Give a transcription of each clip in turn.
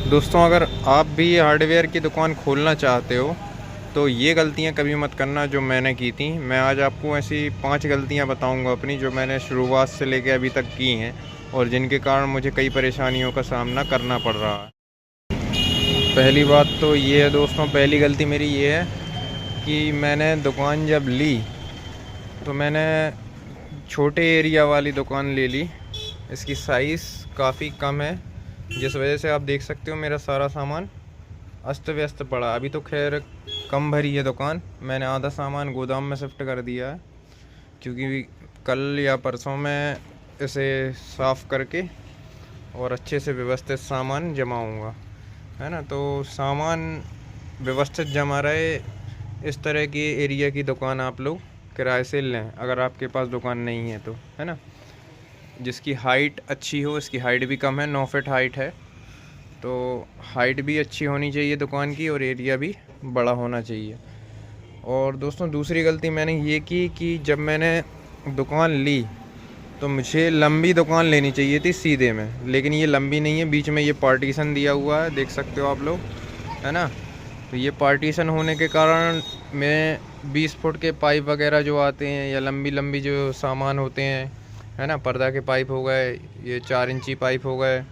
दोस्तों, अगर आप भी हार्डवेयर की दुकान खोलना चाहते हो तो ये गलतियां कभी मत करना जो मैंने की थी। मैं आज आपको ऐसी 5 गलतियां बताऊंगा अपनी, जो मैंने शुरुआत से लेकर अभी तक की हैं और जिनके कारण मुझे कई परेशानियों का सामना करना पड़ रहा है। पहली बात तो ये है दोस्तों, पहली गलती मेरी ये है कि मैंने दुकान जब ली तो मैंने छोटे एरिया वाली दुकान ले ली। इसकी साइज़ काफ़ी कम है, जिस वजह से आप देख सकते हो मेरा सारा सामान अस्त व्यस्त पड़ा। अभी तो खैर कम भरी है दुकान, मैंने आधा सामान गोदाम में शिफ्ट कर दिया है, क्योंकि कल या परसों में इसे साफ़ करके और अच्छे से व्यवस्थित सामान जमाऊंगा, है ना। तो सामान व्यवस्थित जमा रहे, इस तरह की एरिया की दुकान आप लोग किराए से लें, अगर आपके पास दुकान नहीं है तो, है ना। जिसकी हाइट अच्छी हो, इसकी हाइट भी कम है, 9 फीट हाइट है, तो हाइट भी अच्छी होनी चाहिए दुकान की और एरिया भी बड़ा होना चाहिए। और दोस्तों, दूसरी गलती मैंने ये की कि जब मैंने दुकान ली तो मुझे लंबी दुकान लेनी चाहिए थी सीधे में, लेकिन ये लंबी नहीं है, बीच में ये पार्टीशन दिया हुआ है, देख सकते हो आप लोग, है ना। तो ये पार्टीशन होने के कारण मैं 20 फुट के पाइप वगैरह जो आते हैं या लंबी लंबी जो सामान होते हैं, है ना, पर्दा के पाइप हो गए, ये 4 इंची पाइप हो गए,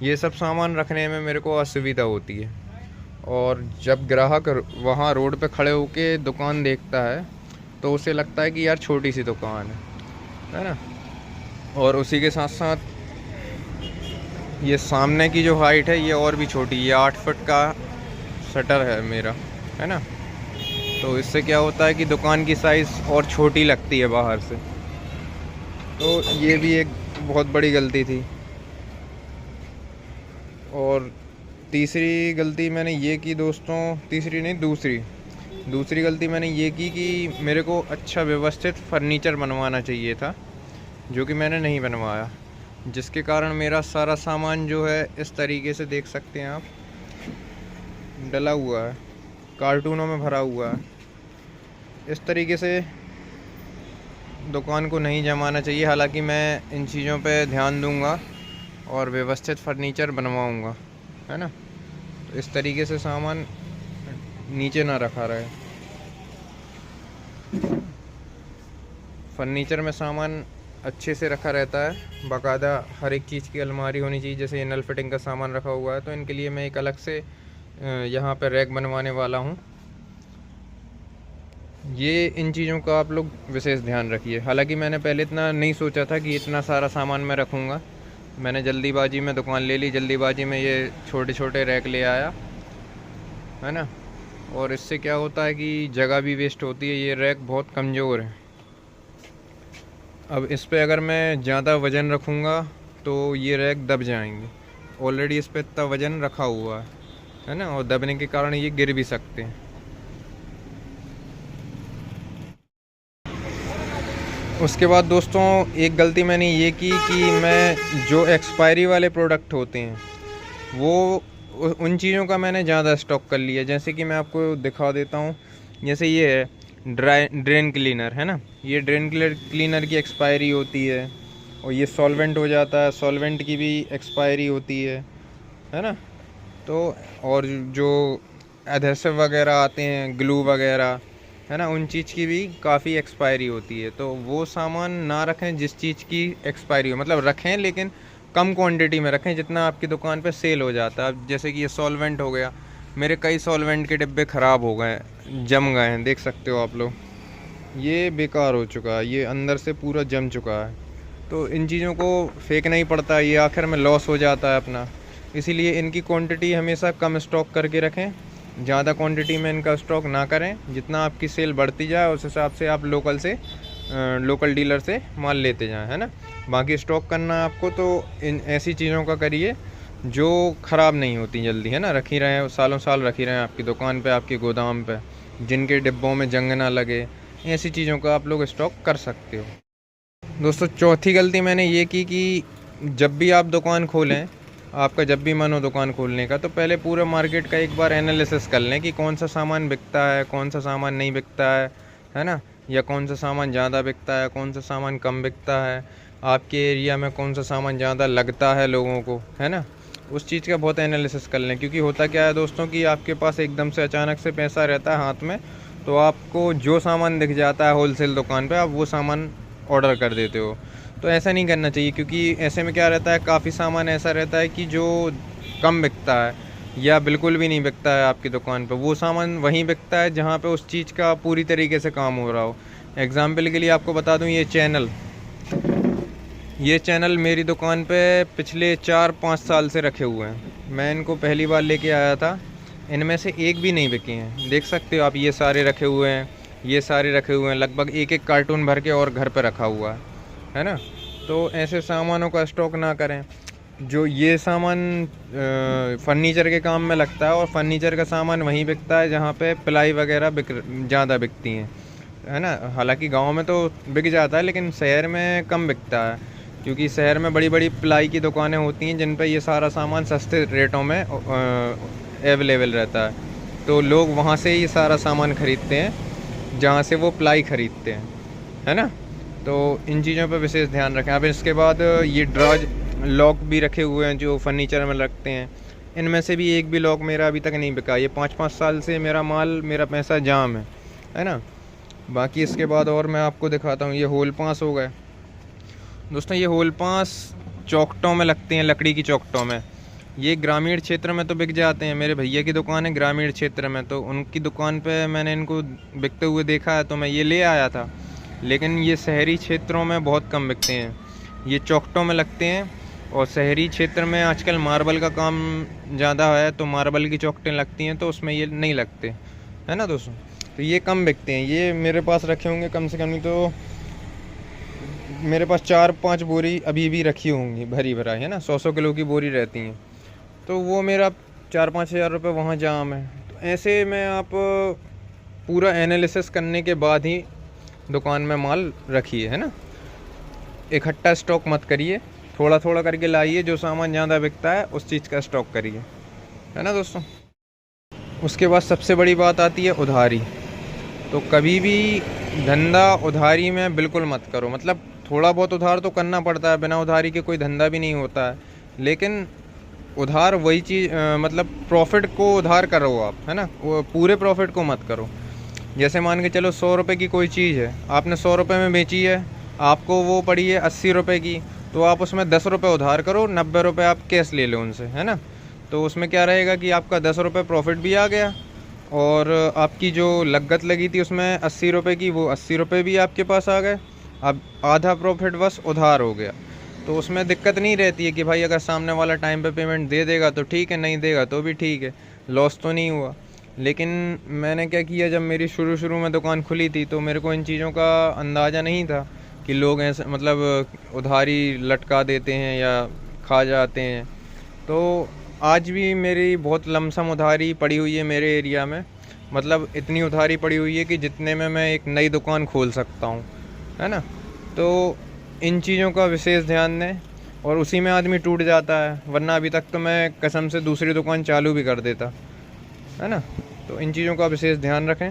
ये सब सामान रखने में मेरे को असुविधा होती है। और जब ग्राहक वहाँ रोड पे खड़े होके दुकान देखता है तो उसे लगता है कि यार छोटी सी दुकान है ना। और उसी के साथ साथ ये सामने की जो हाइट है ये और भी छोटी, ये 8 फुट का शटर है मेरा, है ना। तो इससे क्या होता है कि दुकान की साइज़ और छोटी लगती है बाहर से, तो ये भी एक बहुत बड़ी गलती थी। और तीसरी गलती मैंने ये की दोस्तों, तीसरी नहीं दूसरी गलती मैंने ये की कि मेरे को अच्छा व्यवस्थित फर्नीचर बनवाना चाहिए था, जो कि मैंने नहीं बनवाया, जिसके कारण मेरा सारा सामान जो है इस तरीके से देख सकते हैं आप, डला हुआ है, कार्टूनों में भरा हुआ है। इस तरीके से दुकान को नहीं जमाना चाहिए। हालांकि मैं इन चीज़ों पे ध्यान दूंगा और व्यवस्थित फर्नीचर बनवाऊंगा, है ना। तो इस तरीके से सामान नीचे ना रखा रहे। फर्नीचर में सामान अच्छे से रखा रहता है, बाकायदा हर एक चीज़ की अलमारी होनी चाहिए। जैसे ये नल फिटिंग का सामान रखा हुआ है, तो इनके लिए मैं एक अलग से यहाँ पर रैक बनवाने वाला हूँ। ये इन चीज़ों का आप लोग विशेष ध्यान रखिए। हालांकि मैंने पहले इतना नहीं सोचा था कि इतना सारा सामान मैं रखूँगा। मैंने जल्दीबाजी में दुकान ले ली, जल्दीबाजी में ये छोटे छोटे रैक ले आया, है ना। और इससे क्या होता है कि जगह भी वेस्ट होती है। ये रैक बहुत कमज़ोर है, अब इस पे अगर मैं ज़्यादा वज़न रखूँगा तो ये रैक दब जाएंगे। ऑलरेडी इस पे इतना वज़न रखा हुआ है ना, और दबने के कारण ये गिर भी सकते हैं। उसके बाद दोस्तों, एक गलती मैंने ये की कि मैं जो एक्सपायरी वाले प्रोडक्ट होते हैं वो उन चीज़ों का मैंने ज़्यादा स्टॉक कर लिया। जैसे कि मैं आपको दिखा देता हूँ, जैसे ये है ड्रेन क्लीनर, है ना। ये ड्रेन क्लीनर की एक्सपायरी होती है, और ये सॉल्वेंट हो जाता है, सॉल्वेंट की भी एक्सपायरी होती है ना। तो और जो एडहेसिव वगैरह आते हैं, ग्लू वगैरह, है ना, उन चीज़ की भी काफ़ी एक्सपायरी होती है। तो वो सामान ना रखें जिस चीज़ की एक्सपायरी हो, मतलब रखें लेकिन कम क्वांटिटी में रखें, जितना आपकी दुकान पे सेल हो जाता है। अब जैसे कि ये सॉल्वेंट हो गया, मेरे कई सॉल्वेंट के डिब्बे ख़राब हो गए, जम गए हैं, देख सकते हो आप लोग, ये बेकार हो चुका है, ये अंदर से पूरा जम चुका है। तो इन चीज़ों को फेंकना ही पड़ता है, ये आखिर में लॉस हो जाता है अपना। इसीलिए इनकी क्वांटिटी हमेशा कम स्टॉक करके रखें, ज़्यादा क्वांटिटी में इनका स्टॉक ना करें। जितना आपकी सेल बढ़ती जाए उस हिसाब से आप लोकल डीलर से माल लेते जाएं, है ना। बाकी स्टॉक करना आपको तो इन ऐसी चीज़ों का करिए जो ख़राब नहीं होती जल्दी, है ना, रखी रहें, सालों साल रखी रहें आपकी दुकान पे, आपकी गोदाम पे, जिनके डिब्बों में जंग ना लगे। ऐसी चीज़ों का आप लोग स्टॉक कर सकते हो। दोस्तों, चौथी गलती मैंने ये की कि जब भी आप दुकान खोलें, आपका जब भी मन हो दुकान खोलने का, तो पहले पूरे मार्केट का एक बार एनालिसिस कर लें कि कौन सा सामान बिकता है, कौन सा सामान नहीं बिकता है ना, या कौन सा सामान ज़्यादा बिकता है, कौन सा सामान कम बिकता है, आपके एरिया में कौन सा सामान ज़्यादा लगता है लोगों को, है ना। उस चीज़ का बहुत एनालिसिस कर लें, क्योंकि होता क्या है दोस्तों कि आपके पास एकदम से अचानक से पैसा रहता है हाथ में, तो आपको जो सामान दिख जाता है होलसेल दुकान पे आप वो सामान ऑर्डर कर देते हो। तो ऐसा नहीं करना चाहिए, क्योंकि ऐसे में क्या रहता है, काफ़ी सामान ऐसा रहता है कि जो कम बिकता है या बिल्कुल भी नहीं बिकता है आपकी दुकान पे। वो सामान वहीं बिकता है जहाँ पे उस चीज़ का पूरी तरीके से काम हो रहा हो। एग्ज़ाम्पल के लिए आपको बता दूँ, ये चैनल मेरी दुकान पे पिछले 4-5 साल से रखे हुए हैं। मैं इनको पहली बार लेके आया था, इनमें से एक भी नहीं बिके हैं। देख सकते हो आप, ये सारे रखे हुए हैं, ये सारे रखे हुए हैं, लगभग एक एक कार्टून भर के और घर पे रखा हुआ है ना। तो ऐसे सामानों का स्टॉक ना करें। जो ये सामान फर्नीचर के काम में लगता है, और फर्नीचर का सामान वहीं बिकता है जहाँ पे प्लाई वगैरह ज़्यादा बिकती हैं, है ना। हालांकि गांव में तो बिक जाता है, लेकिन शहर में कम बिकता है, क्योंकि शहर में बड़ी बड़ी प्लाई की दुकानें होती हैं जिन पे ये सारा सामान सस्ते रेटों में अवेलेबल रहता है। तो लोग वहाँ से ये सारा सामान ख़रीदते हैं जहाँ से वो प्लाई ख़रीदते हैं, है ना। तो इन चीज़ों पर विशेष ध्यान रखें। अब इसके बाद ये ड्रॉज लॉक भी रखे हुए हैं जो फर्नीचर में लगते हैं, इनमें से भी एक भी लॉक मेरा अभी तक नहीं बिका। ये 5-5 साल से मेरा माल, मेरा पैसा जाम है ना। बाकी इसके बाद और मैं आपको दिखाता हूँ, ये होल पास हो गए दोस्तों। ये होल पास चौखटों में लगते हैं, लकड़ी की चौखटों में। ये ग्रामीण क्षेत्र में तो बिक जाते हैं, मेरे भैया की दुकान है ग्रामीण क्षेत्र में, तो उनकी दुकान पे मैंने इनको बिकते हुए देखा है, तो मैं ये ले आया था। लेकिन ये शहरी क्षेत्रों में बहुत कम बिकते हैं, ये चौखटों में लगते हैं। और शहरी क्षेत्र में आजकल मार्बल का काम ज़्यादा है, तो मार्बल की चौखटें लगती हैं, तो उसमें ये नहीं लगते, है ना दोस्तों। तो ये कम बिकते हैं। ये मेरे पास रखे होंगे कम से कम नहीं तो मेरे पास 4-5 बोरी अभी भी रखी होंगी भरी भराई, है ना। 100-100 किलो की बोरी रहती हैं, तो वो मेरा 4-5 हज़ार रुपये वहाँ जाम है। तो ऐसे में आप पूरा एनालिसिस करने के बाद ही दुकान में माल रखिए, है ना। इकट्ठा स्टॉक मत करिए, थोड़ा थोड़ा करके लाइए। जो सामान ज़्यादा बिकता है उस चीज़ का स्टॉक करिए, है ना दोस्तों। उसके बाद सबसे बड़ी बात आती है उधारी। तो कभी भी धंधा उधारी में बिल्कुल मत करो। मतलब थोड़ा बहुत उधार तो करना पड़ता है, बिना उधारी के कोई धंधा भी नहीं होता है। लेकिन उधार वही चीज़, मतलब प्रॉफिट को उधार करो आप, है ना। वो पूरे प्रॉफिट को मत करो। जैसे मान के चलो 100 रुपये की कोई चीज़ है, आपने 100 रुपये में बेची है, आपको वो पड़ी है 80 रुपये की, तो आप उसमें 10 रुपये उधार करो, 90 रुपये आप कैश ले लो उनसे, है ना। तो उसमें क्या रहेगा कि आपका 10 रुपये प्रॉफिट भी आ गया, और आपकी जो लागत लगी थी उसमें 80 रुपये की, वो 80 रुपये भी आपके पास आ गए। अब आधा प्रॉफिट बस उधार हो गया। तो उसमें दिक्कत नहीं रहती है कि भाई अगर सामने वाला टाइम पे पेमेंट दे देगा तो ठीक है, नहीं देगा तो भी ठीक है, लॉस तो नहीं हुआ। लेकिन मैंने क्या किया, जब मेरी शुरू में दुकान खुली थी तो मेरे को इन चीज़ों का अंदाज़ा नहीं था कि लोग ऐसे मतलब उधारी लटका देते हैं या खा जाते हैं। तो आज भी मेरी बहुत लमसम उधारी पड़ी हुई है मेरे एरिया में। मतलब इतनी उधारी पड़ी हुई है कि जितने में मैं एक नई दुकान खोल सकता हूँ, है ना। तो इन चीज़ों का विशेष ध्यान दें, और उसी में आदमी टूट जाता है, वरना अभी तक तो मैं कसम से दूसरी दुकान चालू भी कर देता, है ना। तो इन चीज़ों का विशेष ध्यान रखें।